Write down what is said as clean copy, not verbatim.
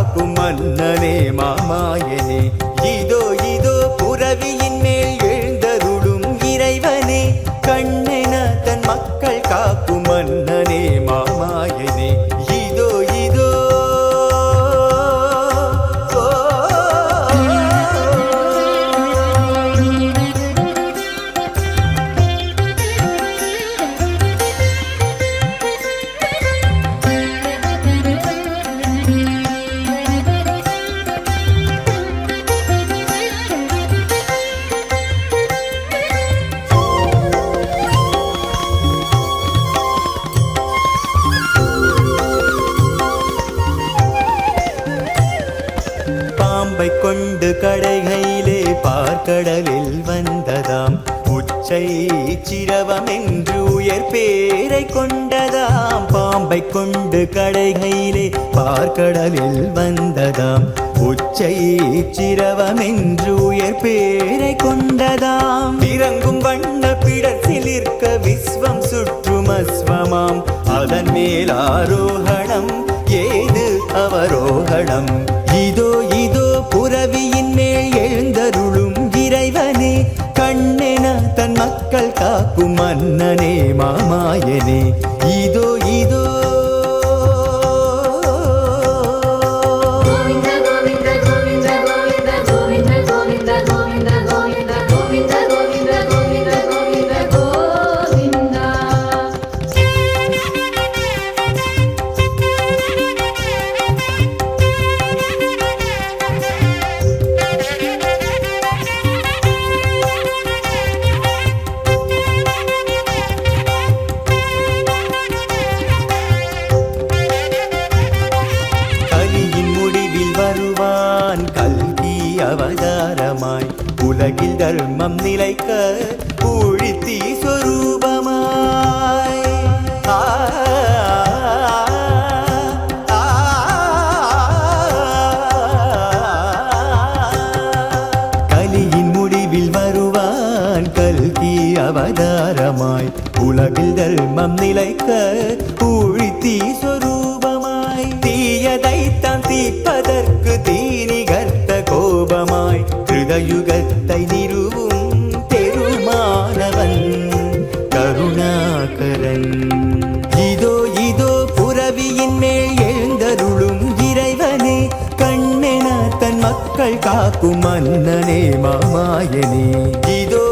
காக்கும் மன்னனே மாமாயனே. இதோ இதோ புரவியின் மேல் எழுந்தருளும் இறைவனே, கண்ணென தன் மக்கள் காக்கும் மன்னனே மாமாயனே. இதோ இதோ பாம்பை கொண்டு கடைகையிலே பார்க்கடலில் வந்ததாம், உச்சை சிரவம் என்று உயர் பேரை கொண்டதாம். பாம்பை கொண்டு கடைகையிலே பார்க்கடலில் வந்ததாம், உச்சை சிரவம் என்று உயர் பேரை கொண்டதாம். இறங்கும் வண்ண பிடத்தில் இருக்க விஸ்வம் சுற்றும் அஸ்வமாம், அதன் மேல் ஆரோகணம் ஏது அவரோகணம். இதோ இதோ புரவியின் மேல் எழுந்தருளும் இறைவனே, கண்ணென தன் மக்கள் காக்கும் மன்னனே மாமாயனே. இதோ இதோ வருவான் கல்கி அவதாரமாய், உலகில் தர்மம் நிலைக்க ஊழித்தி சொரூபமாய். கலியின் முடிவில் வருவான் கல்கி அவதாரமாய், உலகில் தர்மம் நிலைக்க ஊழித்தி சொரூபமாய். தீயதைத்தான் தீர்ப்பதற்கு தீனிகர்த்த கோபமாய், கிருதயுகத்தை நிறுவும் பெருமானவன் கருணாகரன். இதோ இதோ புரவியின் மேல் எழுந்தருளும் இறைவனே, கண்ணென தன் மக்கள் காக்கும் மன்னனே மாமாயனே. இதோ